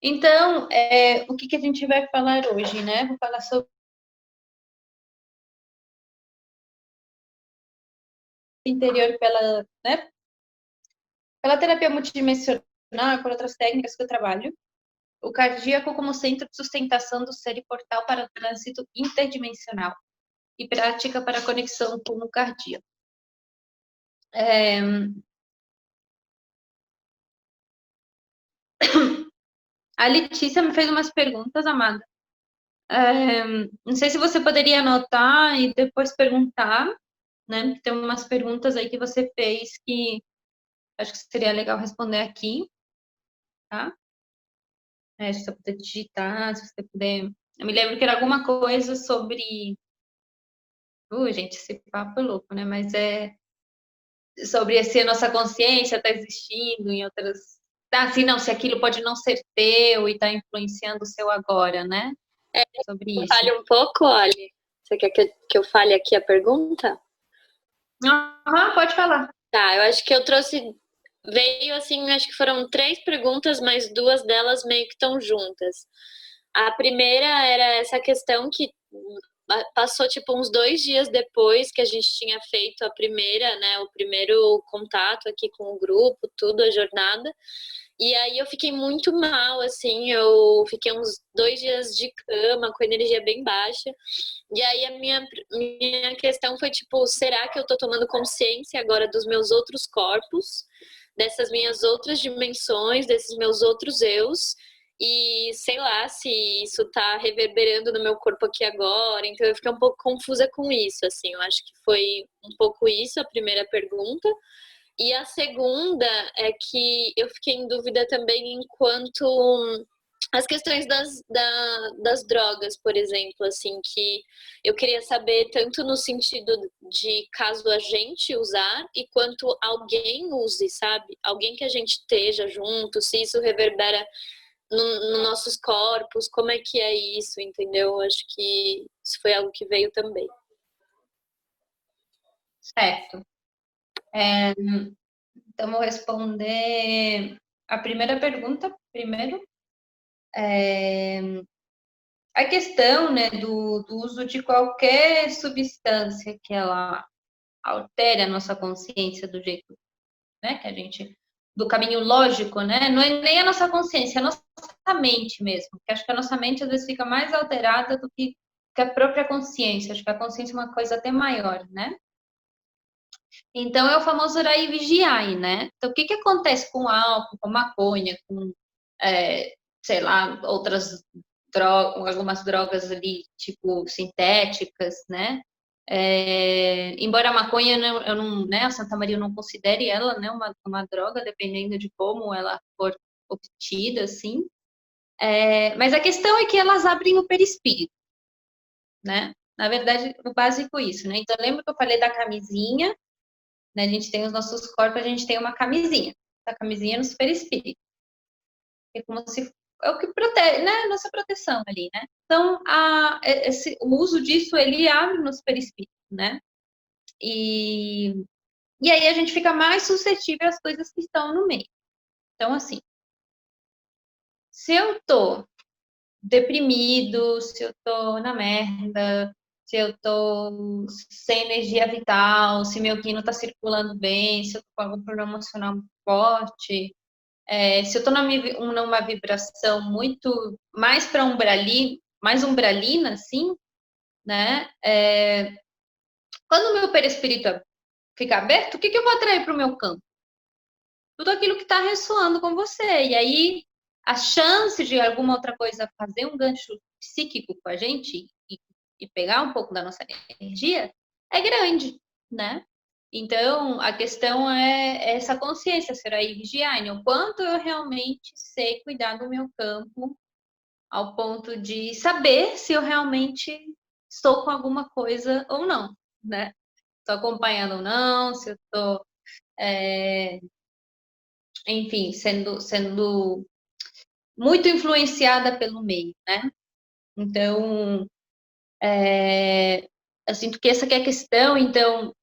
Então, o que a gente vai falar hoje, né? Vou falar sobre o interior né, pela terapia multidimensional, por outras técnicas que eu trabalho. O cardíaco como centro de sustentação do ser e portal para o trânsito interdimensional e prática para a conexão com o cardíaco. A Letícia me fez umas perguntas, amada. Não sei se você poderia anotar e depois perguntar, né? Tem umas perguntas aí que você fez que acho que seria legal responder aqui, tá? Se você puder digitar, se você puder. Eu me lembro que era alguma coisa sobre. Gente, esse papo é louco, né? Mas é sobre se a nossa consciência está existindo em outras. Tá, assim, não, se aquilo pode não ser teu e está influenciando o seu agora, né? Sobre isso. Fale um pouco, Oli. Você quer que eu fale aqui a pergunta? Pode falar. Tá, eu acho que eu trouxe. Veio assim, acho que foram 3 perguntas, mas 2 delas meio que estão juntas. A primeira era essa questão que passou tipo uns 2 dias depois que a gente tinha feito a primeira, né, o primeiro contato aqui com o grupo, tudo, a jornada. E aí eu fiquei muito mal, assim, eu fiquei uns 2 dias de cama, com energia bem baixa. E aí a minha questão foi, tipo, será que eu tô tomando consciência agora dos meus outros corpos, dessas minhas outras dimensões, desses meus outros eus? E sei lá se isso tá reverberando no meu corpo aqui agora. Então eu fiquei um pouco confusa com isso, assim. Eu acho que foi um pouco isso a primeira pergunta. E a segunda é que eu fiquei em dúvida também enquanto as questões das drogas, por exemplo, assim, que eu queria saber tanto no sentido de caso a gente usar e quanto alguém use, sabe? Alguém que a gente esteja junto, se isso reverbera nos nossos corpos, como é que é isso, entendeu? Acho que isso foi algo que veio também. Certo. Então, vou responder a primeira pergunta primeiro. A questão, né, do uso de qualquer substância que ela altere a nossa consciência do jeito, né, que a gente, do caminho lógico, né, não é nem a nossa consciência, é a nossa mente mesmo, porque acho que a nossa mente às vezes fica mais alterada do que a própria consciência, acho que a consciência é uma coisa até maior, né? Então, é o famoso orar e vigiar, né? Então, o que acontece com álcool, com maconha, com, sei lá, outras drogas, algumas drogas ali, tipo, sintéticas, né? Embora a maconha, eu não, né, a Santa Maria não considere ela, né, uma droga, dependendo de como ela for obtida, assim. Mas a questão é que elas abrem o perispírito, né? Na verdade, o básico é isso, né? Então, lembra que eu falei da camisinha, né? A gente tem os nossos corpos, a gente tem uma camisinha. A camisinha é no perispírito. É como se é o que protege, né? Nossa proteção ali, né? Então, o uso disso, ele abre nos perispíritos, né? E, e aí a gente fica mais suscetível às coisas que estão no meio. Então, assim, se eu tô deprimido, se eu tô na merda, se eu tô sem energia vital, se meu quino tá circulando bem, se eu tô com algum problema emocional forte, se eu estou numa vibração muito mais para mais umbralina, assim, né? Quando o meu perispírito fica aberto, o que eu vou atrair para o meu campo? Tudo aquilo que está ressoando com você. E aí, a chance de alguma outra coisa fazer um gancho psíquico com a gente e pegar um pouco da nossa energia é grande, né? Então, a questão é essa consciência, será aí vigiar, né? O quanto eu realmente sei cuidar do meu campo ao ponto de saber se eu realmente estou com alguma coisa ou não, né? Estou acompanhando ou não, se eu estou, enfim, sendo muito influenciada pelo meio, né? Então, eu sinto que essa que é a questão. Então,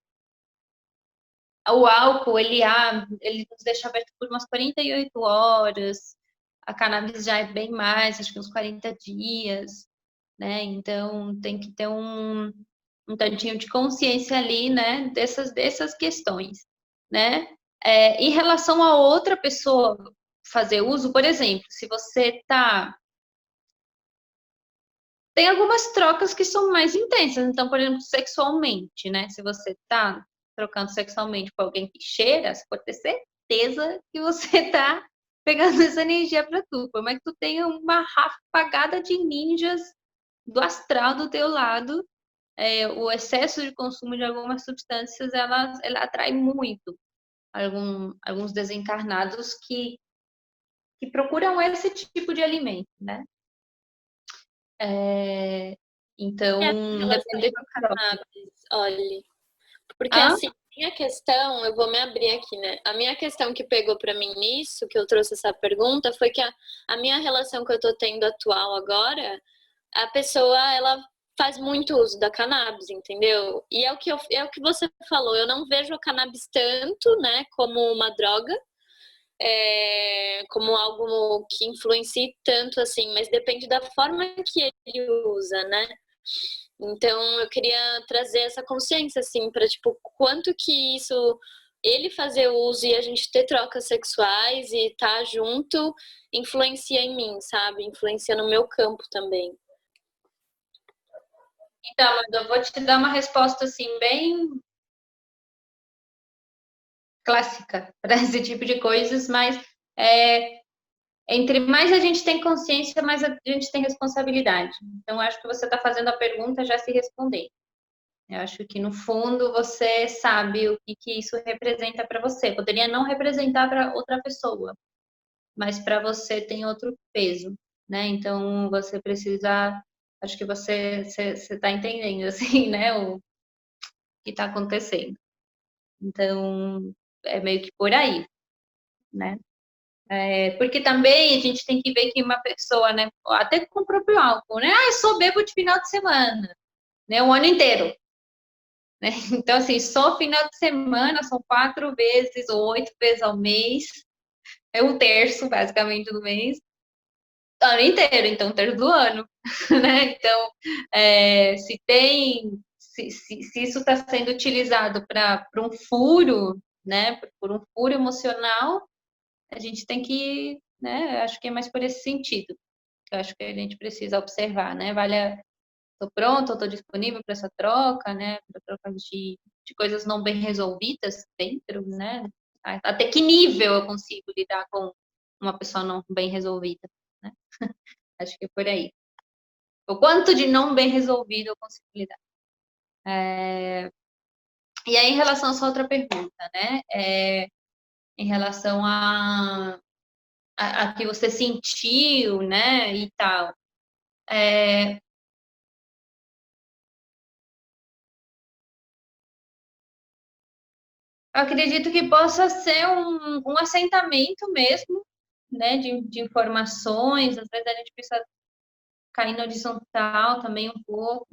o álcool, ele nos deixa aberto por umas 48 horas. a cannabis já é bem mais, acho que uns 40 dias, né? Então tem que ter um tantinho de consciência ali, né? Dessas questões, né? Em relação a outra pessoa fazer uso, por exemplo, se você tá. Tem algumas trocas que são mais intensas, então, por exemplo, sexualmente, né? Se você tá trocando sexualmente com alguém que cheira, você pode ter certeza que você tá pegando essa energia para tu. Por mais que tu tenha uma rafagada de ninjas do astral do teu lado, o excesso de consumo de algumas substâncias, ela atrai muito alguns desencarnados que procuram esse tipo de alimento, né? É, E a então, relação depende com a da troca. cannabis, olha. Porque Ah, assim, minha questão, eu vou me abrir aqui, né? A minha questão que pegou pra mim nisso, que eu trouxe essa pergunta, foi que a minha relação que eu tô tendo atual agora, a pessoa, ela faz muito uso da cannabis, entendeu? E é o que você falou, eu não vejo a cannabis tanto, né, como uma droga, como algo que influencie tanto assim, mas depende da forma que ele usa, né? Então eu queria trazer essa consciência assim para tipo quanto que isso ele fazer uso e a gente ter trocas sexuais e estar junto influencia em mim, sabe? Influencia no meu campo também. então, eu vou te dar uma resposta assim bem clássica para esse tipo de coisas, mas é, entre mais a gente tem consciência, mais a gente tem responsabilidade. Então, acho que você está fazendo a pergunta já se responder. Eu acho que no fundo você sabe o que isso representa para você. Poderia não representar para outra pessoa, mas para você tem outro peso, né? Então você precisa, acho que você está entendendo assim, né? O que está acontecendo. Então é meio que por aí, né? Porque também a gente tem que ver que uma pessoa, né? Até com o próprio álcool, né? Ah, eu só bebo de final de semana, né? O ano inteiro. Né? Então, assim, só final de semana são 4 vezes ou 8 vezes ao mês, é um terço, basicamente, do mês, ano inteiro, então, um terço do ano, né? Então, se isso está sendo utilizado para um furo, né, por um furo emocional, a gente tem que, né, acho que é mais por esse sentido, que eu acho que a gente precisa observar, né, estou pronta, estou disponível para essa troca, né, para troca de coisas não bem resolvidas dentro, né, até que nível eu consigo lidar com uma pessoa não bem resolvida, né? Acho que é por aí. O quanto de não bem resolvido eu consigo lidar. E aí, em relação a sua outra pergunta, né, em relação a que você sentiu, né, e tal, eu acredito que possa ser um assentamento mesmo, né, de informações, às vezes a gente precisa cair na horizontal também um pouco.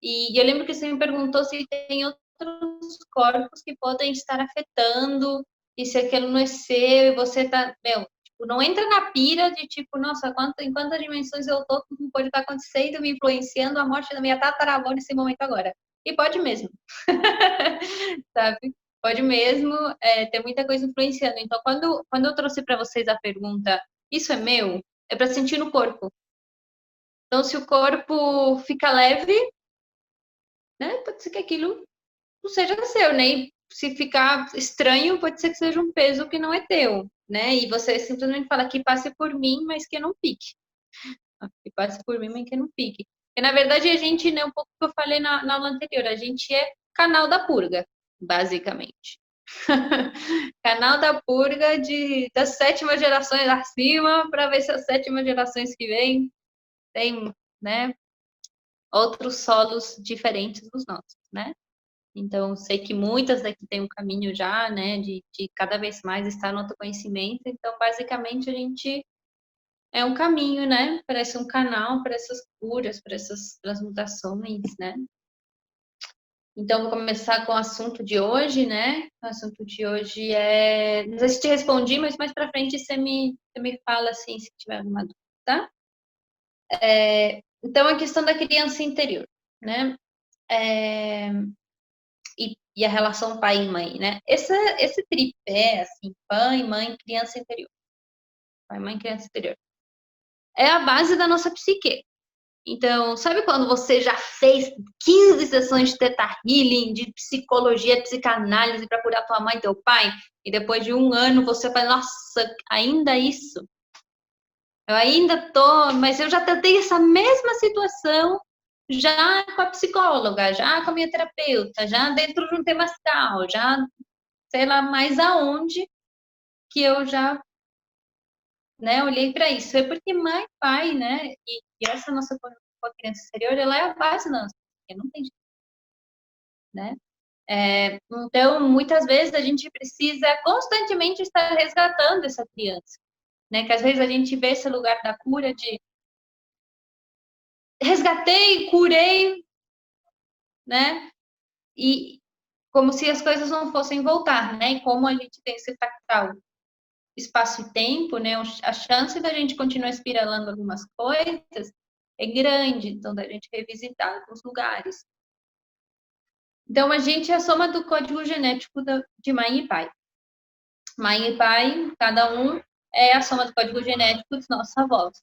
E eu lembro que você me perguntou se tem outros corpos que podem estar afetando, e se aquilo não é seu, e você tá, meu, tipo, não entra na pira de tipo, nossa, em quantas dimensões eu tô, tudo pode estar acontecendo, me influenciando a morte da minha tataravó nesse momento agora. E pode mesmo, sabe? Pode mesmo ter muita coisa influenciando. Então, quando eu trouxe para vocês a pergunta, isso é meu? É para sentir no corpo. Então, se o corpo fica leve, né, pode ser que aquilo não seja seu, né? E se ficar estranho, pode ser que seja um peso que não é teu, né? E você simplesmente fala que passe por mim, mas que não fique. Que passe por mim, mas que não fique. E, na verdade, a gente, né, um pouco que eu falei na aula anterior, a gente é canal da purga, basicamente. Canal da purga das 7ª gerações acima, para ver se as 7ª gerações que vêm tem, né, outros solos diferentes dos nossos, né? Então, sei que muitas daqui têm um caminho já, né, de cada vez mais estar no autoconhecimento. Então, basicamente, a gente é um caminho, né? Parece um canal para essas curas, para essas transmutações, né? Então, vou começar com o assunto de hoje, né? O assunto de hoje é. Não sei se te respondi, mas mais para frente você me fala assim, se tiver alguma dúvida, tá? Então, a questão da criança interior, né? É, e a relação pai e mãe, né? Esse tripé, assim, pai, mãe, criança interior. Pai, mãe, criança interior. É a base da nossa psique. Então, sabe quando você já fez 15 sessões de Theta Healing, de psicologia, psicanálise para curar tua mãe e teu pai, e depois de um ano você fala, nossa, ainda isso? Eu ainda tô, mas eu já tratei essa mesma situação já com a psicóloga, já com a minha terapeuta, já dentro de um temastral, já sei lá mais aonde que eu já, né, olhei para isso. É porque mãe, pai, né, e essa nossa com a criança exterior, ela é a base da nossa, não tem jeito, né? Então, muitas vezes a gente precisa constantemente estar resgatando essa criança, né? Que às vezes a gente vê esse lugar da cura de resgatei, curei, né? E como se as coisas não fossem voltar, né? E como a gente tem esse fractal espaço e tempo, né? A chance da gente continuar espiralando algumas coisas é grande, então da gente revisitar alguns lugares. Então a gente é a soma do código genético de mãe e pai. Mãe e pai, cada um é a soma do código genético dos nossos avós.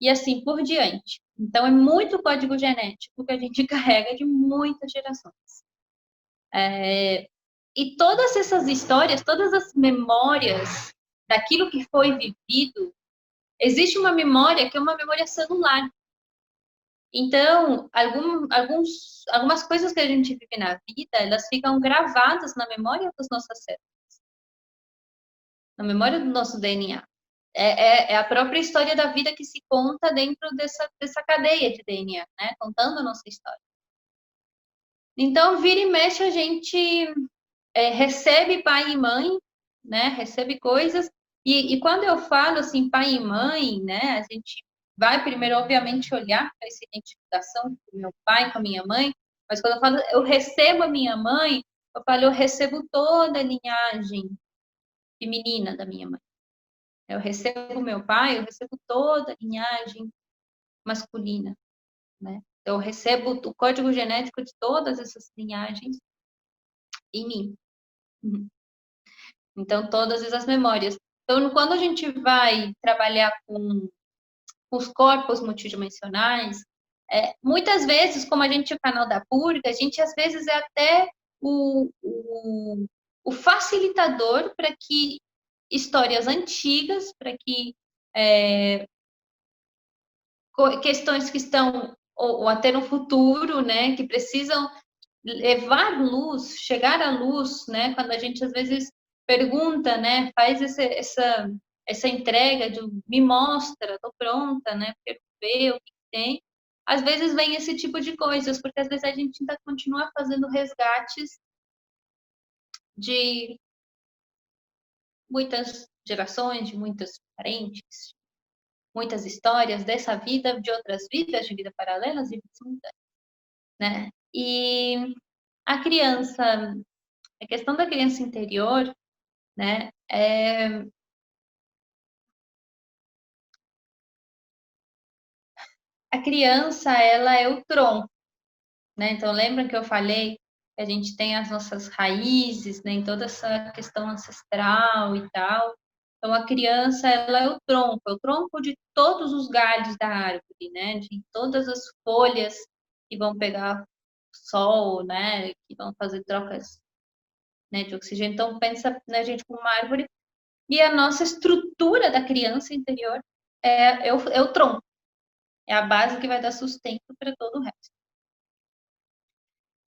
E assim por diante. Então, é muito código genético que a gente carrega de muitas gerações. E todas essas histórias, todas as memórias daquilo que foi vivido, existe uma memória que é uma memória celular. Então, algumas coisas que a gente vive na vida, elas ficam gravadas na memória das nossas células, na memória do nosso DNA. É a própria história da vida que se conta dentro dessa cadeia de DNA, né? Contando a nossa história. Então, vira e mexe, a gente recebe pai e mãe, né? Recebe coisas. E quando eu falo assim, pai e mãe, né? A gente vai primeiro, obviamente, olhar para essa identificação do meu pai com a minha mãe. Mas quando eu falo, eu recebo a minha mãe, eu falo, eu recebo toda a linhagem feminina da minha mãe. Eu recebo meu pai, eu recebo toda a linhagem masculina, né? Eu recebo o código genético de todas essas linhagens em mim. Então, todas essas memórias. Então, quando a gente vai trabalhar com os corpos multidimensionais, muitas vezes, como a gente é o canal da purga, a gente às vezes é até o facilitador para que histórias antigas, para que questões que estão, ou até no futuro, né, que precisam levar luz, chegar à luz, né, quando a gente às vezes pergunta, né, faz essa entrega de me mostra, tô pronta, né, quero ver o que tem. Às vezes vem esse tipo de coisas, porque às vezes a gente ainda continua fazendo resgates de muitas gerações, de muitos parentes, muitas histórias dessa vida, de outras vidas, de vida paralelas e simultâneas, né? E a criança, a questão da criança interior, né? A criança, ela é o tronco, né? Então, lembra que eu falei que a gente tem as nossas raízes, né? Em toda essa questão ancestral e tal. Então, a criança, ela é o tronco de todos os galhos da árvore, né? De todas as folhas que vão pegar sol, né? Que vão fazer trocas, né, de oxigênio. Então, pensa na gente como uma árvore. E a nossa estrutura da criança interior é o tronco. É a base que vai dar sustento para todo o resto.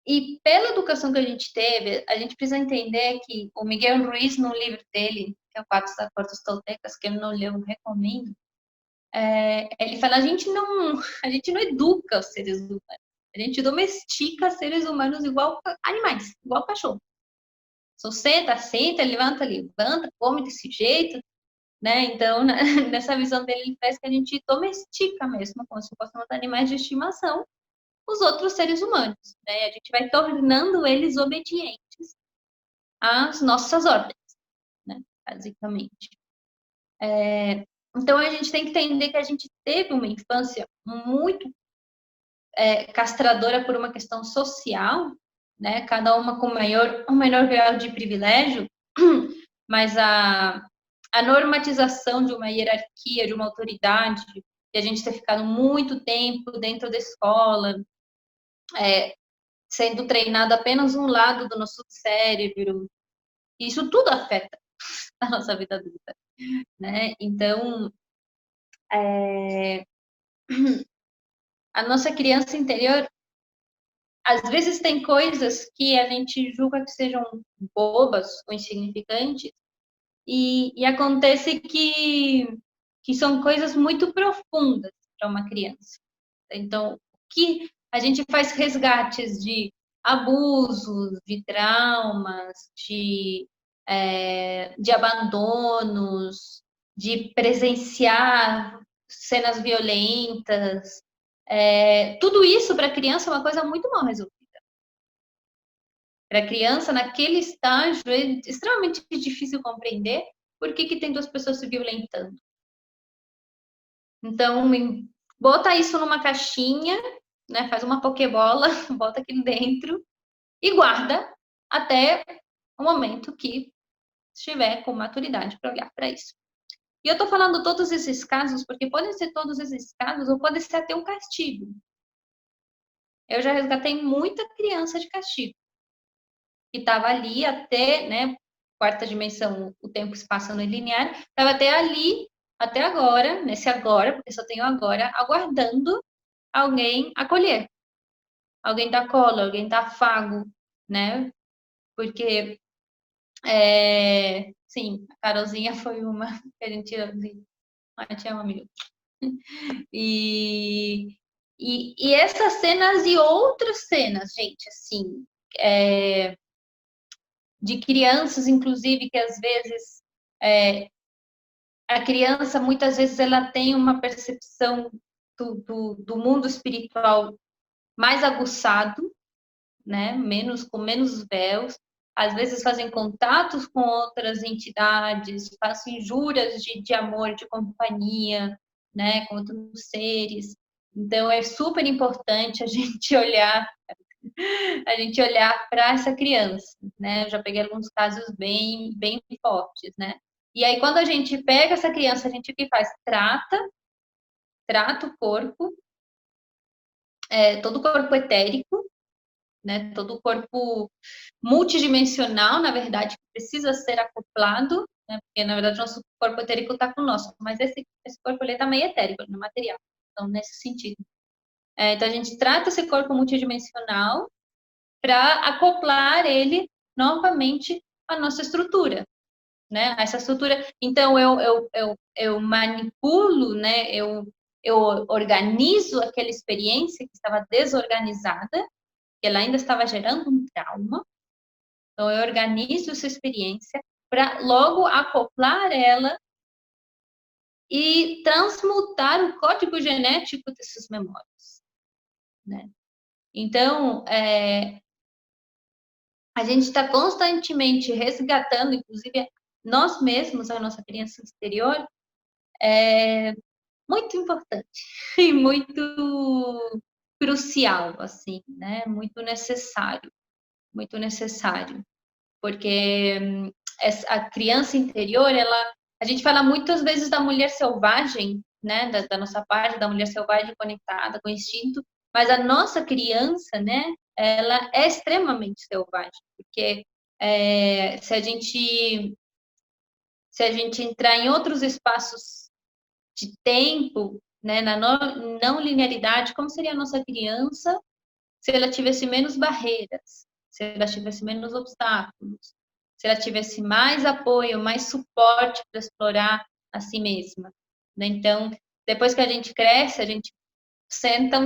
E pela educação que a gente teve, a gente precisa entender que o Miguel Ruiz, no livro dele, que é o Quatro Acordos Toltecas, que eu não leu, recomendo, ele fala, a gente não educa os seres humanos, a gente domestica seres humanos igual animais, igual cachorro. Só senta, senta, levanta, come desse jeito, né? Então, nessa visão dele, ele parece que a gente domestica mesmo, como se fossem animais de estimação, os outros seres humanos, né? A gente vai tornando eles obedientes às nossas ordens, né? Basicamente. Então, a gente tem que entender que a gente teve uma infância muito castradora por uma questão social, né? Cada uma com um menor grau de privilégio, mas a normatização de uma hierarquia, de uma autoridade, e a gente ter ficado muito tempo dentro da escola, sendo treinado apenas um lado do nosso cérebro, isso tudo afeta a nossa vida adulta, né? Então, a nossa criança interior, às vezes tem coisas que a gente julga que sejam bobas ou insignificantes, e acontece que são coisas muito profundas para uma criança. Então, que a gente faz resgates de abusos, de traumas, de abandonos, de presenciar cenas violentas. Tudo isso para a criança é uma coisa muito mal resolvida. Para a criança, naquele estágio, é extremamente difícil compreender por que tem duas pessoas se violentando. Então, bota isso numa caixinha, né? Faz uma pokebola, bota aqui dentro e guarda até o momento que estiver com maturidade para olhar para isso. E eu estou falando todos esses casos porque podem ser todos esses casos ou pode ser até um castigo. Eu já resgatei muita criança de castigo que estava ali até, né? Quarta dimensão, o tempo e espaço não é linear, estava até ali, até agora, nesse agora, porque só tenho agora, aguardando alguém acolher, alguém dar colo, alguém dar afago, né? Porque, sim, a Carolzinha foi uma que a gente tinha um amigo. E essas cenas e outras cenas, gente, assim, de crianças, inclusive, que às vezes a criança, muitas vezes, ela tem uma percepção do mundo espiritual mais aguçado, né? Com menos véus, às vezes fazem contatos com outras entidades, fazem juras de amor, de companhia, né? Com outros seres. Então, é super importante a gente olhar para essa criança, né? Eu já peguei alguns casos bem, bem fortes, né? E aí, quando a gente pega essa criança, a gente o que faz? Trata o corpo, todo o corpo etérico, né? Todo o corpo multidimensional, na verdade, que precisa ser acoplado, né? Porque, na verdade, nosso corpo etérico está com o nosso, mas esse corpo ele está meio etérico, não é material. Então, nesse sentido. Então, a gente trata esse corpo multidimensional para acoplar ele novamente à nossa estrutura, né? Essa estrutura. Então, eu manipulo, né? Eu organizo aquela experiência que estava desorganizada, que ela ainda estava gerando um trauma. Então, eu organizo essa experiência para logo acoplar ela e transmutar o código genético dessas memórias, né? Então, a gente está constantemente resgatando, inclusive nós mesmos, a nossa criança exterior, é muito importante e muito crucial, assim, né? Muito necessário, porque a criança interior, a gente fala muitas vezes da mulher selvagem, né? Da nossa parte, da mulher selvagem conectada com o instinto, mas a nossa criança, né? Ela é extremamente selvagem, porque se a gente entrar em outros espaços de tempo, né, na não linearidade, como seria a nossa criança se ela tivesse menos barreiras, se ela tivesse menos obstáculos, se ela tivesse mais apoio, mais suporte para explorar a si mesma, né? Então, depois que a gente cresce, a gente senta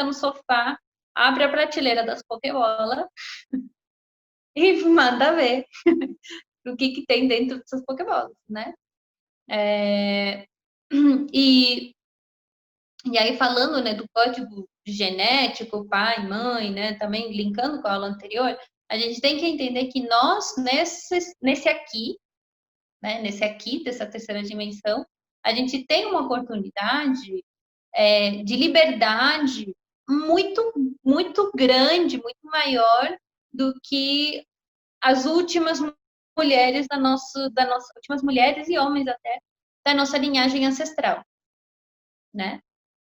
no sofá, abre a prateleira das Pokébola e manda ver o que tem dentro dessas Pokébolas, né? E E aí, falando, né, do código genético, pai, mãe, né, também linkando com a aula anterior, a gente tem que entender que nós, nesse aqui, né, nesse aqui, dessa terceira dimensão, a gente tem uma oportunidade de liberdade muito, muito grande, muito maior do que as últimas mulheres últimas mulheres e homens até, da nossa linhagem ancestral, né?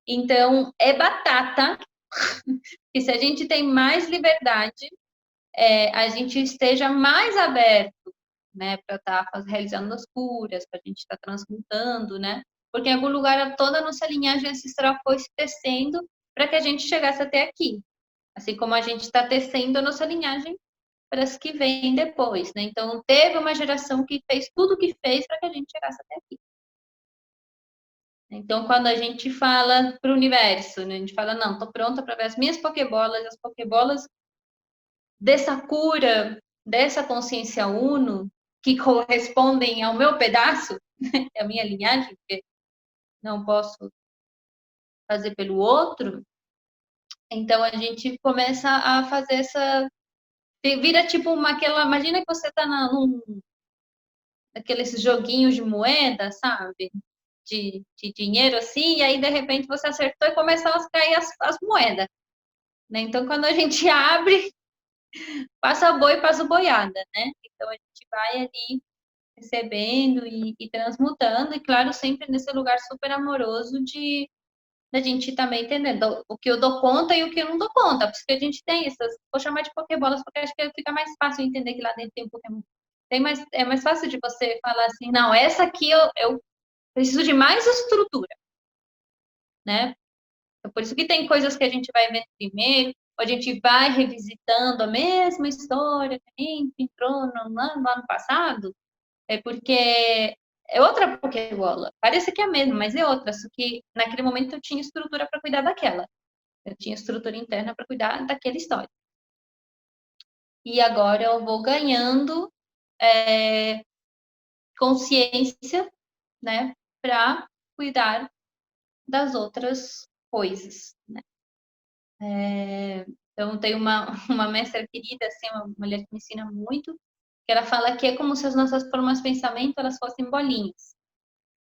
Então, é batata que se a gente tem mais liberdade, a gente esteja mais aberto, né, para estar realizando as curas, para a gente estar transmutando, né? Porque em algum lugar toda a nossa linhagem ancestral foi se tecendo para que a gente chegasse até aqui. Assim como a gente está tecendo a nossa linhagem para as que vêm depois, né? Então, teve uma geração que fez tudo o que fez para que a gente chegasse até aqui. Então, quando a gente fala para o universo, né? A gente fala, não, estou pronta para ver as minhas pokebolas, as pokebolas dessa cura, dessa consciência uno, que correspondem ao meu pedaço, né? A minha linhagem, porque não posso fazer pelo outro. Então, a gente começa a fazer essa... Vira tipo aquela... Imagina que você está num aqueles joguinhos de moeda, sabe? De dinheiro assim, e aí de repente você acertou e começam a cair as moedas. Né? Então, quando a gente abre, passa boi, passa boiada, né? Então a gente vai ali recebendo e transmutando, e claro, sempre nesse lugar super amoroso de a gente também entendendo o que eu dou conta e o que eu não dou conta. Por isso que a gente tem essas, vou chamar de pokebolas, porque acho que fica mais fácil entender que lá dentro tem um Pokémon. É mais fácil de você falar assim, não, essa aqui eu preciso de mais estrutura, né? Então, por isso que tem coisas que a gente vai ver primeiro, ou a gente vai revisitando a mesma história que a gente entrou no ano passado, é porque é outra Pokébola. Parece que é a mesma, mas é outra. Só que naquele momento eu tinha estrutura para cuidar daquela. Eu tinha estrutura interna para cuidar daquela história. E agora eu vou ganhando consciência, né, para cuidar das outras coisas, né? Então, tem uma mestra querida, assim, uma mulher que me ensina muito, que ela fala que é como se as nossas formas de pensamento elas fossem bolinhas,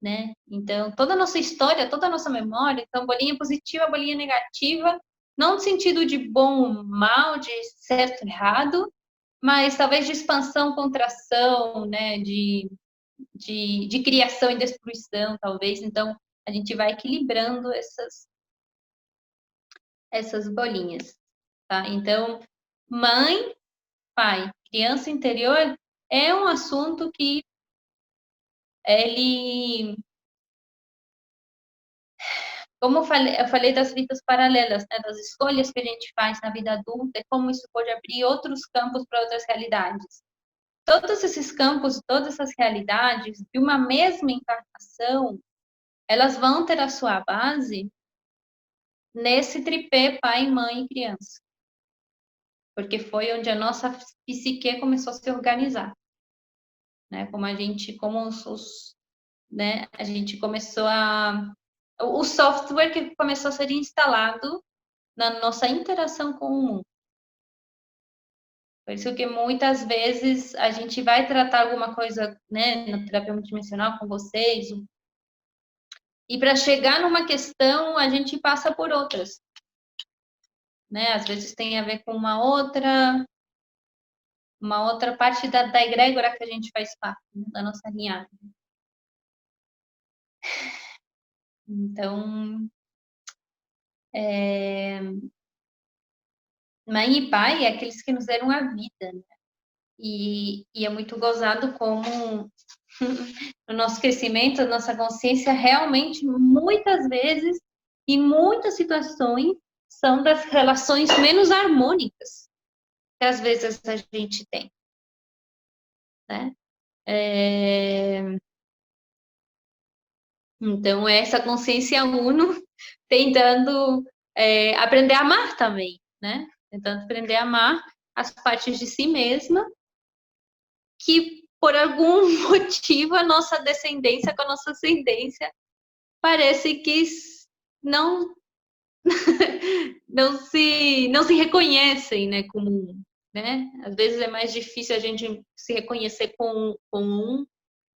né? Então, toda a nossa história, toda a nossa memória, então, bolinha positiva, bolinha negativa, não no sentido de bom ou mal, de certo ou errado, mas talvez de expansão, contração, né? De criação e destruição, talvez. Então, a gente vai equilibrando essas bolinhas, tá? Então, mãe, pai, criança interior é um assunto que ele, como eu falei das vidas paralelas, né, das escolhas que a gente faz na vida adulta, e como isso pode abrir outros campos para outras realidades. Todos esses campos, todas essas realidades de uma mesma encarnação, elas vão ter a sua base nesse tripé pai, mãe e criança. Porque foi onde a nossa psique começou a se organizar. Né? Né? A gente começou o software que começou a ser instalado na nossa interação com o mundo. Por isso que muitas vezes a gente vai tratar alguma coisa, né, na terapia multidimensional com vocês, e para chegar numa questão a gente passa por outras, né? Às vezes tem a ver com uma outra parte da egrégora que a gente faz parte, né, da nossa linhagem. Então, mãe e pai é aqueles que nos deram a vida, né? E é muito gozado como o nosso crescimento, a nossa consciência realmente, muitas vezes, em muitas situações, são das relações menos harmônicas que às vezes a gente tem, né? Então, essa consciência uno tentando aprender a amar também, né? Tentando aprender a amar as partes de si mesma que, por algum motivo, a nossa descendência com a nossa ascendência parece que não não se reconhecem, né, como um, né? Às vezes é mais difícil a gente se reconhecer com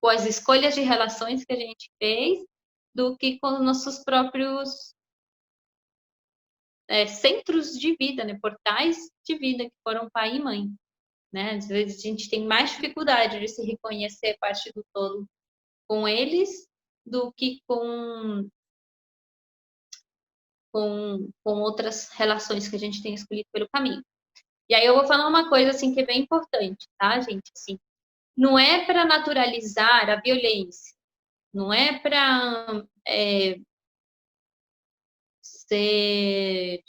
as escolhas de relações que a gente fez do que com os nossos próprios centros de vida, né? Portais de vida que foram pai e mãe, né? Às vezes a gente tem mais dificuldade de se reconhecer parte do todo com eles do que com outras relações que a gente tem escolhido pelo caminho. E aí eu vou falar uma coisa assim que é bem importante, tá, gente? Assim, não é para naturalizar a violência, não é para ser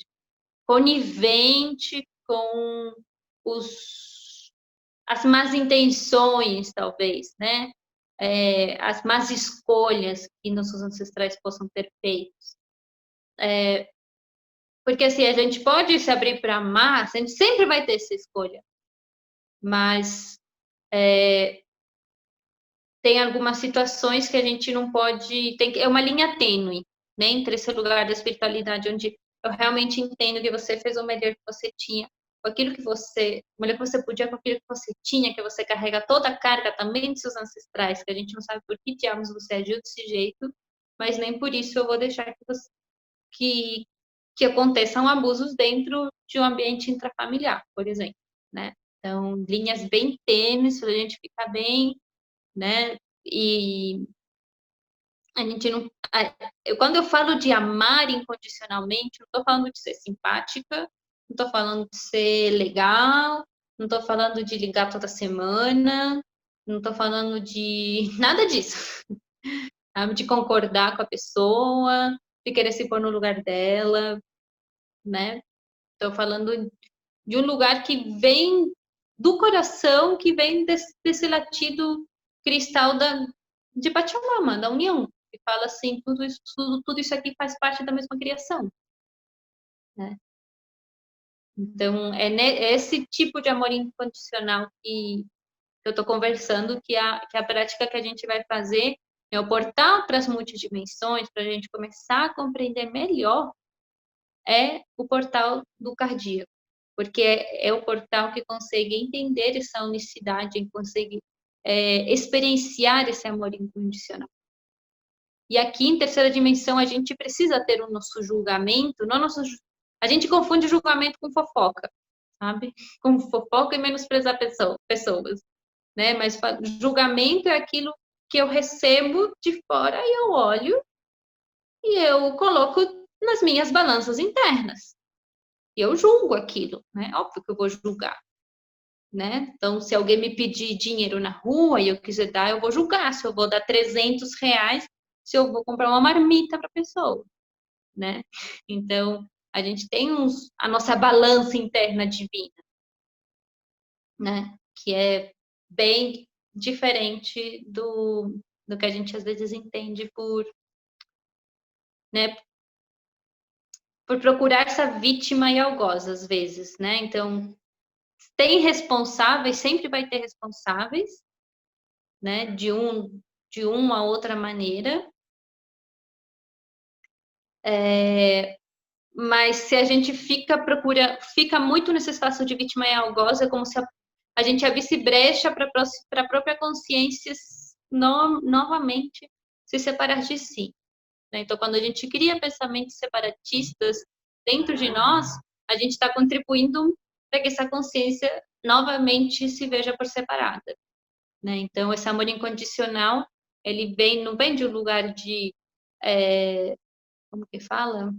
conivente com as más intenções, talvez, né? As más escolhas que nossos ancestrais possam ter feito. Porque assim, a gente pode se abrir para amar, a gente sempre vai ter essa escolha, mas tem algumas situações que a gente não pode. É uma linha tênue, né, entre esse lugar da espiritualidade, onde eu realmente entendo que você fez o melhor que você tinha, com aquilo que você. O melhor que você podia, com aquilo que você tinha, que você carrega toda a carga também de seus ancestrais, que a gente não sabe por que diabos você agiu desse jeito, mas nem por isso eu vou deixar que, que aconteçam abusos dentro de um ambiente intrafamiliar, por exemplo, né? Então, linhas bem tênues, para a gente ficar bem, né? E a gente não. Quando eu falo de amar incondicionalmente, não estou falando de ser simpática, não estou falando de ser legal, não estou falando de ligar toda semana, não estou falando de nada disso, sabe? De concordar com a pessoa, de querer se pôr no lugar dela, né? Estou falando de um lugar que vem do coração, que vem desse latido cristal de Pachamama, da união, que fala assim, tudo isso aqui faz parte da mesma criação, né? Então, é esse tipo de amor incondicional que eu estou conversando, que a prática que a gente vai fazer é o portal para as multidimensões, para a gente começar a compreender melhor, é o portal do cardíaco, porque é o portal que consegue entender essa unicidade, consegue experienciar esse amor incondicional. E aqui em terceira dimensão a gente precisa ter o nosso julgamento, não nosso, a gente confunde julgamento com fofoca, sabe? Com fofoca e menosprezar pessoas, né? Mas julgamento é aquilo que eu recebo de fora e eu olho e eu coloco nas minhas balanças internas. E eu julgo aquilo, né? Óbvio que eu vou julgar, né? Então, se alguém me pedir dinheiro na rua e eu quiser dar, eu vou julgar se eu vou dar R$ 300, se eu vou comprar uma marmita para a pessoa, né? Então, a gente tem a nossa balança interna divina, né? Que é bem diferente do que a gente às vezes entende né, por procurar essa vítima e algoz, às vezes, né? Então, tem responsáveis, sempre vai ter responsáveis, né? De uma outra maneira. Mas se a gente fica muito nesse espaço de vítima e algoz, é como se a gente abrisse brecha para a própria consciência novamente se separar de si, né? Então, quando a gente cria pensamentos separatistas dentro de nós, a gente está contribuindo para que essa consciência novamente se veja por separada, né? Então, esse amor incondicional, ele não vem de um lugar como que fala?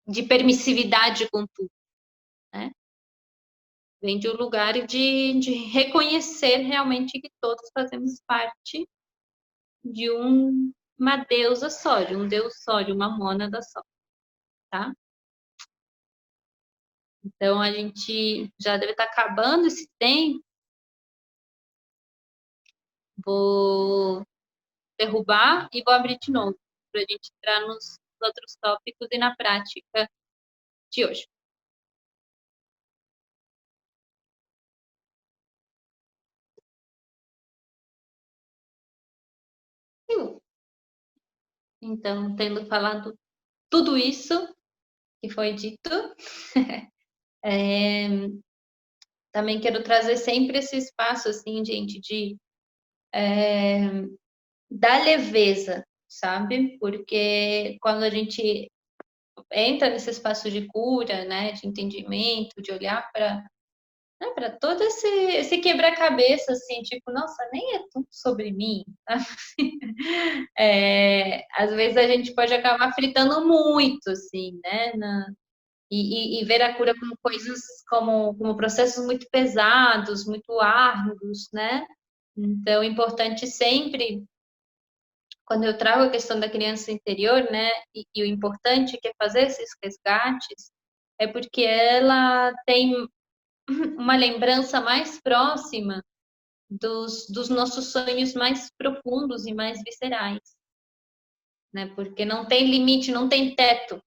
De permissividade com tudo, né? Vem de um lugar de reconhecer realmente que todos fazemos parte de uma deusa só, de um deus só, de uma mônada só, tá? Então, a gente já deve estar acabando esse tempo. Vou derrubar e vou abrir de novo, para a gente entrar nos outros tópicos e na prática de hoje. Então, tendo falado tudo isso que foi dito, também quero trazer sempre esse espaço, assim, gente, de da leveza, sabe? Porque quando a gente entra nesse espaço de cura, né, de entendimento, de olhar para todo esse quebra-cabeça, assim, tipo, nossa, nem é tudo sobre mim, sabe? Às vezes a gente pode acabar fritando muito, assim, né, e ver a cura como coisas, como processos muito pesados, muito árduos, né? Então, é importante sempre, quando eu trago a questão da criança interior, né, e o importante que é fazer esses resgates, é porque ela tem uma lembrança mais próxima dos nossos sonhos mais profundos e mais viscerais, né? Porque não tem limite, não tem teto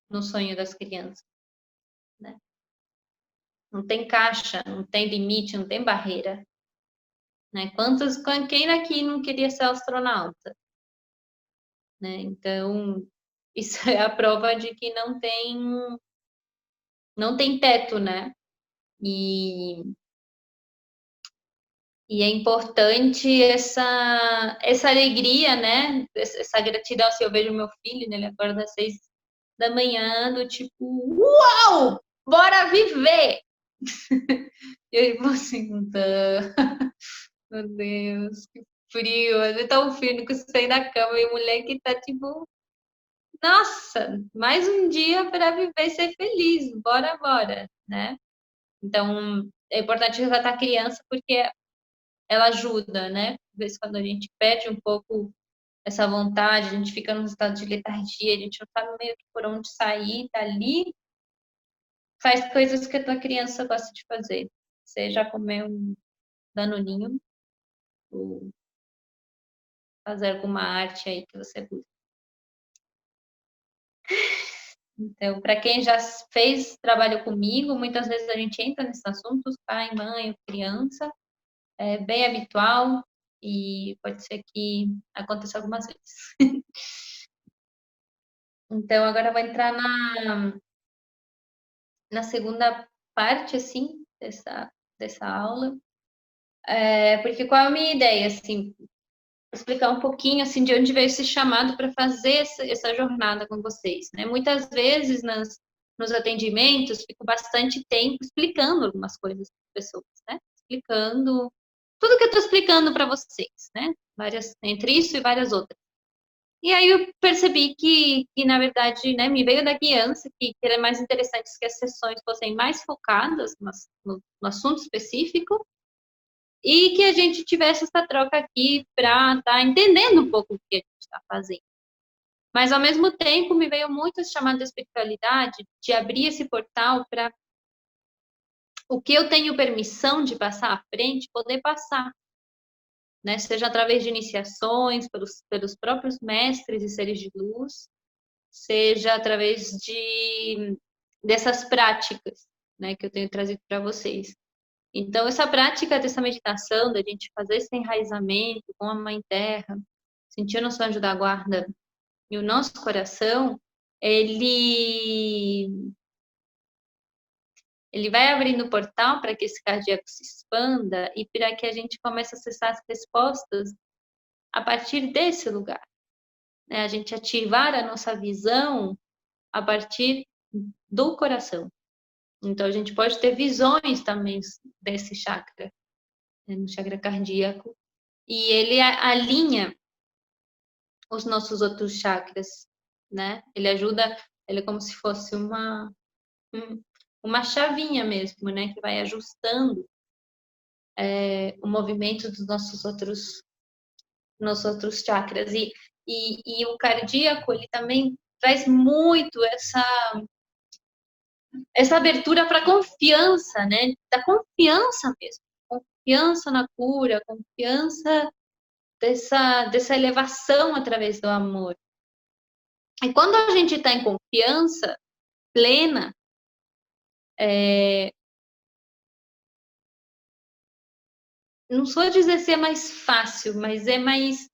no sonho das crianças, né? Não tem caixa, não tem limite, não tem barreira, né? Quem aqui não queria ser astronauta, né? Então, isso é a prova de que não tem teto, né? E, e é importante essa alegria, né? Essa gratidão. Se eu vejo meu filho, né? Ele acorda às 6 da manhã, do tipo, uau! Bora viver! E aí você, meu Deus, que frio. Às vezes tá um frio, não consigo sair da cama. E o moleque tá tipo, nossa, mais um dia para viver e ser feliz. Bora, bora, né? Então, é importante resgatar a criança porque ela ajuda, né? Às vezes, quando a gente perde um pouco essa vontade, a gente fica num estado de letargia, a gente não sabe meio que por onde sair, tá ali, faz coisas que a tua criança gosta de fazer. Seja comer um danoninho, ou fazer alguma arte aí que você gosta. Então, para quem já fez trabalho comigo, muitas vezes a gente entra nesses assuntos, pai, mãe, criança, é bem habitual e pode ser que aconteça algumas vezes. Então, agora eu vou entrar na segunda parte, assim, dessa aula. Porque qual é a minha ideia, assim, explicar um pouquinho, assim, de onde veio esse chamado para fazer essa jornada com vocês, né? Muitas vezes, nos atendimentos, fico bastante tempo explicando algumas coisas para as pessoas, né? Explicando tudo que eu estou explicando para vocês, né? Entre isso e várias outras. E aí eu percebi que na verdade, né, me veio da guiança que era mais interessante que as sessões fossem mais focadas no assunto específico e que a gente tivesse essa troca aqui para estar entendendo um pouco o que a gente está fazendo. Mas, ao mesmo tempo, me veio muito esse chamado de espiritualidade, de abrir esse portal para o que eu tenho permissão de passar à frente, poder passar, né? Seja através de iniciações, pelos próprios mestres e seres de luz, seja através dessas práticas, né, que eu tenho trazido para vocês. Então, essa prática dessa meditação, da gente fazer esse enraizamento com a Mãe Terra, sentir o nosso anjo da guarda e o nosso coração, ele vai abrindo o portal para que esse cardíaco se expanda e para que a gente comece a acessar as respostas a partir desse lugar, né? A gente ativar a nossa visão a partir do coração. Então, a gente pode ter visões também desse chakra, né, no chakra cardíaco, e ele alinha os nossos outros chakras, né? Ele ajuda, ele é como se fosse uma chavinha mesmo, né? Que vai ajustando o movimento dos nossos outros chakras. E o cardíaco, ele também traz muito essa abertura para confiança, né? Da confiança mesmo. Confiança na cura, confiança dessa elevação através do amor. E quando a gente está em confiança plena, não sou dizer se é mais fácil, mas é mais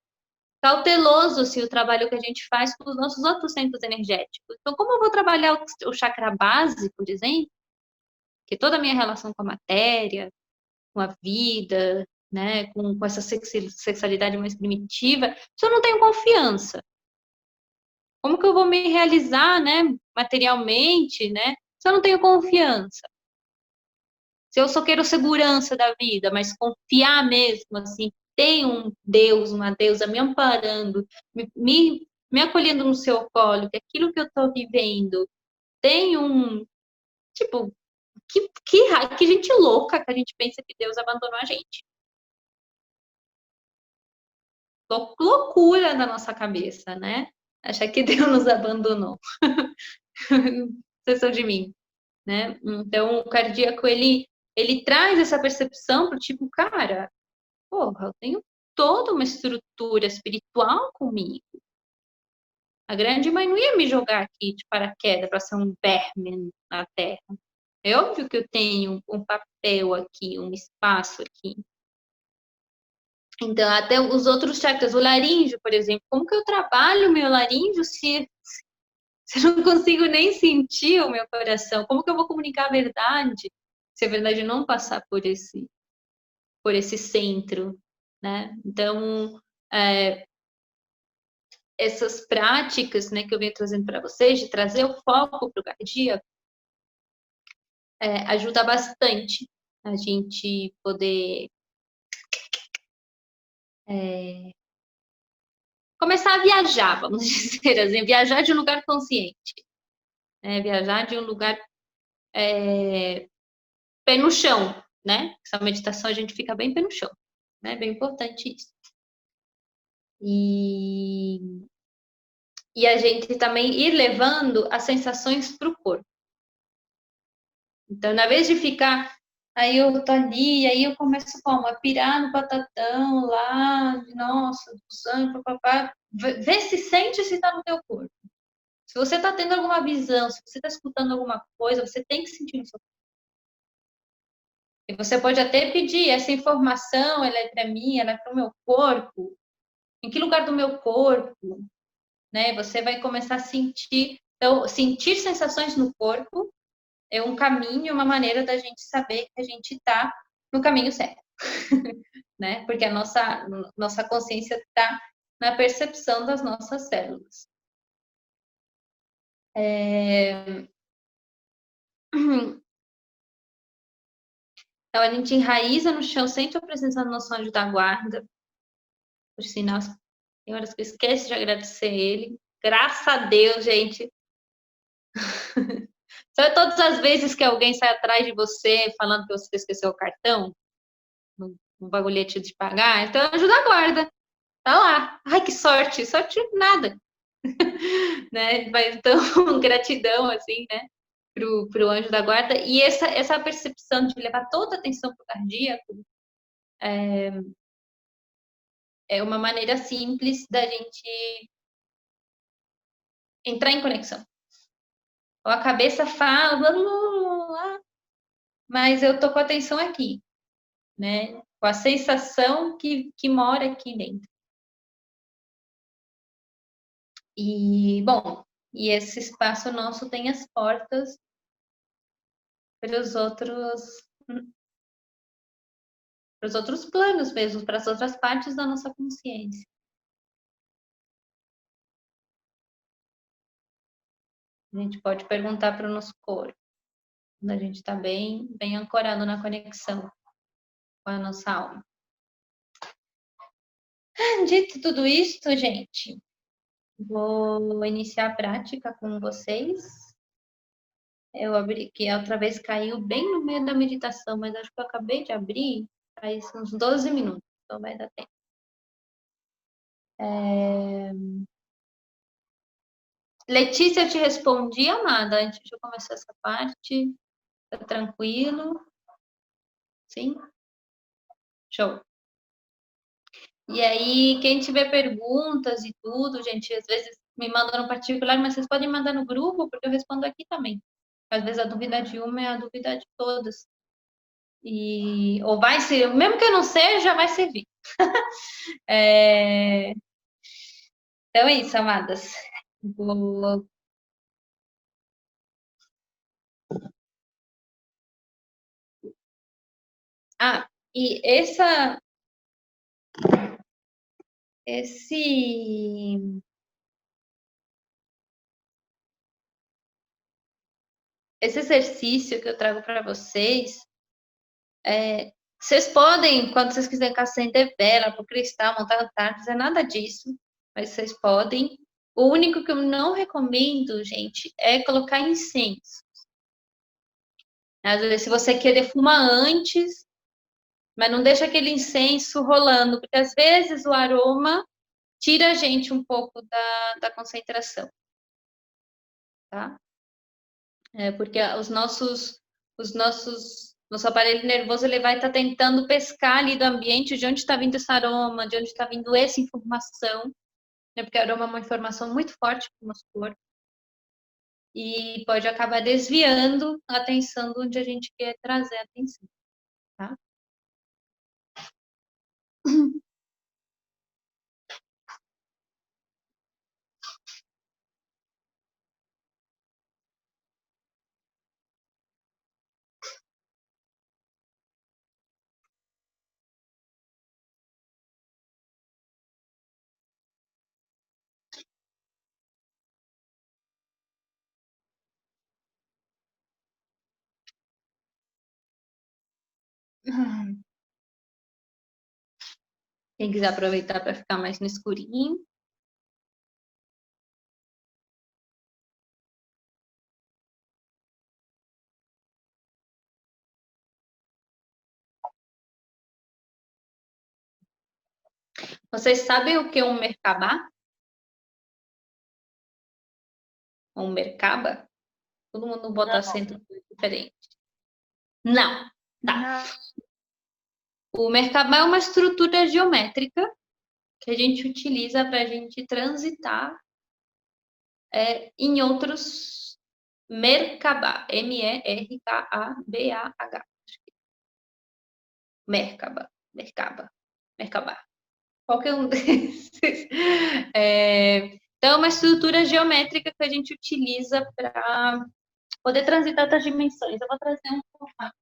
cauteloso se o trabalho que a gente faz com os nossos outros centros energéticos. Então, como eu vou trabalhar o chakra base, por exemplo, que toda a minha relação com a matéria, com a vida, né, com essa sexualidade mais primitiva, se eu não tenho confiança? Como que eu vou me realizar, né, materialmente, né, se eu não tenho confiança? Se eu só quero segurança da vida, mas confiar mesmo, assim, tem um Deus, uma deusa me amparando, me acolhendo no seu colo, que aquilo que eu estou vivendo tem um, tipo, que gente louca que a gente pensa que Deus abandonou a gente. Loucura na nossa cabeça, né? Achar que Deus nos abandonou. Vocês são de mim, né? Então, o cardíaco, ele traz essa percepção pro tipo, cara, porra, eu tenho toda uma estrutura espiritual comigo. A grande mãe não ia me jogar aqui de paraquedas para ser um verme na Terra. É óbvio que eu tenho um papel aqui, um espaço aqui. Então, até os outros chakras, o laríngeo, por exemplo, como que eu trabalho o meu laríngeo se eu não consigo nem sentir o meu coração? Como que eu vou comunicar a verdade se a verdade não passar por esse centro, né? Então, essas práticas, né, que eu venho trazendo para vocês, de trazer o foco para o cardíaco, ajuda bastante a gente poder começar a viajar, vamos dizer assim, viajar de um lugar consciente, né? Viajar de um lugar pé no chão, né? Essa meditação a gente fica bem pé no chão, né? Bem importante isso. E a gente também ir levando as sensações para o corpo. Então, na vez de ficar, aí eu tô ali, aí eu começo como? A pirar no batatão lá, nossa, do sangue, papapá. Vê se sente se tá no teu corpo. Se você tá tendo alguma visão, se você tá escutando alguma coisa, você tem que sentir no seu corpo. E você pode até pedir essa informação, ela é para mim, ela é para o meu corpo. Em que lugar do meu corpo, né? Você vai começar a sentir, então, sentir sensações no corpo é um caminho, uma maneira da gente saber que a gente está no caminho certo, né? Porque a nossa consciência está na percepção das nossas células. Então, a gente enraiza no chão, sente a presença do nosso anjo da guarda. Por sinal, tem horas que eu esqueço de agradecer ele. Graças a Deus, gente. Sabe todas as vezes que alguém sai atrás de você falando que você esqueceu o cartão? No bagulhete de pagar? Então, anjo da guarda. Tá lá. Ai, que sorte. Sorte nada. Né? Mas, então, gratidão, assim, né? Pro anjo da guarda. E essa percepção de levar toda a atenção pro cardíaco é uma maneira simples da gente entrar em conexão. Ou a cabeça fala, blá, blá, blá, blá, mas eu tô com a atenção aqui, né? Com a sensação que mora aqui dentro. E, bom, e esse espaço nosso tem as portas para os outros planos mesmo, para as outras partes da nossa consciência. A gente pode perguntar para o nosso corpo, quando a gente está bem ancorado na conexão com a nossa alma. Dito tudo isto, gente, vou iniciar a prática com vocês. Eu abri, que a outra vez caiu bem no meio da meditação, mas acho que eu acabei de abrir, faz uns 12 minutos, então vai dar tempo. Letícia, eu te respondi, amada, antes de eu começar essa parte. Tá tranquilo? Sim? Show. E aí, quem tiver perguntas e tudo, gente, às vezes me mandam no particular, mas vocês podem mandar no grupo, porque eu respondo aqui também. Às vezes a dúvida de uma é a dúvida de todas. Ou vai ser, mesmo que eu não seja, vai servir. Então é isso, amadas. Vou... Ah, e esse exercício que eu trago para vocês, vocês podem, quando vocês quiserem acender vela para o cristal, montar altar, não fazer nada disso, mas vocês podem. O único que eu não recomendo, gente, é colocar incenso. Às vezes, se você quer defumar antes, mas não deixa aquele incenso rolando, porque às vezes o aroma tira a gente um pouco da concentração, tá? Porque nosso aparelho nervoso ele vai estar tentando pescar ali do ambiente de onde está vindo esse aroma, de onde está vindo essa informação, né? Porque o aroma é uma informação muito forte para o nosso corpo e pode acabar desviando a atenção de onde a gente quer trazer a atenção, tá? Quem quiser aproveitar para ficar mais no escurinho. Vocês sabem o que é um Merkabah? Um Merkaba? Todo mundo bota acento diferente. Não, tá. O Merkabah é uma estrutura geométrica que a gente utiliza para a gente transitar em outros Merkabah. Merkabah. Merkabah. Merkabah. Merkabah. Qualquer um desses. Então, é uma estrutura geométrica que a gente utiliza para poder transitar outras dimensões. Eu vou trazer um formato.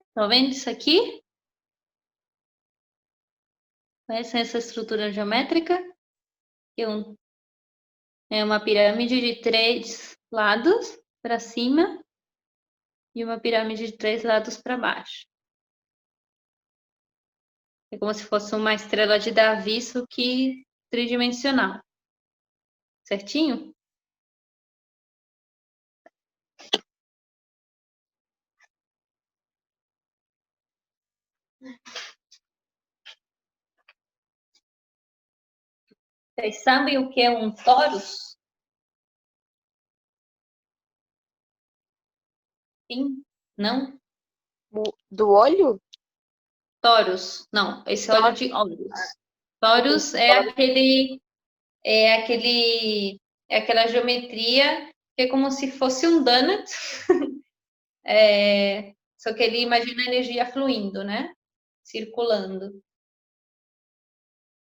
Estão vendo isso aqui? Conhecem essa estrutura geométrica? É uma pirâmide de 3 lados para cima e uma pirâmide de 3 lados para baixo. É como se fosse uma estrela de Davi, só que tridimensional. Certinho? Vocês sabem o que é um torus? Sim? Não? Do olho? Torus. Não, esse olho de Horus. Torus é aquela geometria que é como se fosse um donut. Só que ele imagina a energia fluindo, né? Circulando.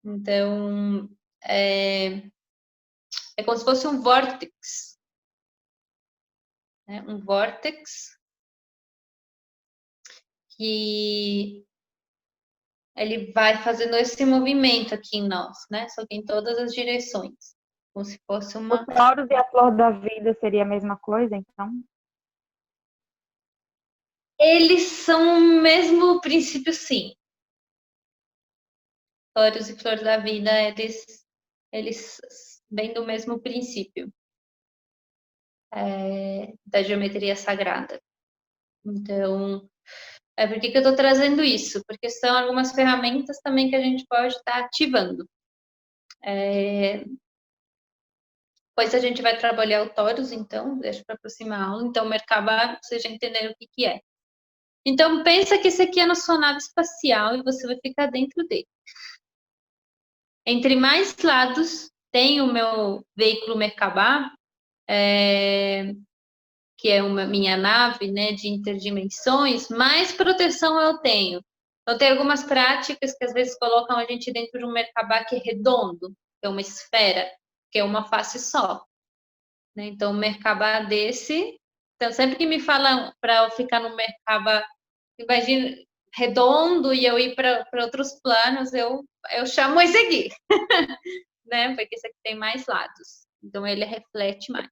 Então, é como se fosse um vórtex. Né? Um vórtex que ele vai fazendo esse movimento aqui em nós, né? Só que em todas as direções. Como se fosse uma... O Taurus e a flor da vida seria a mesma coisa, então? Eles são o mesmo princípio, sim. Taurus e flor da vida, eles vêm do mesmo princípio da geometria sagrada. Então, por que eu estou trazendo isso? Porque são algumas ferramentas também que a gente pode estar ativando. Depois a gente vai trabalhar o Taurus, então, deixa para a próxima aula. Então, o Merkabah, vocês já entenderam o que é. Então, pensa que esse aqui é a sua nave espacial e você vai ficar dentro dele. Entre mais lados tenho o meu veículo Merkabah, que é minha nave, né, de interdimensões, mais proteção eu tenho. Então, tem algumas práticas que às vezes colocam a gente dentro de um Merkabah que é redondo, que é uma esfera, que é uma face só. Né? Então, um Merkabah desse. Então, sempre que me falam para eu ficar no Merkabah, imagina, redondo e eu ir para outros planos, eu chamo esse aqui, né? Porque esse aqui tem mais lados. Então, ele reflete mais.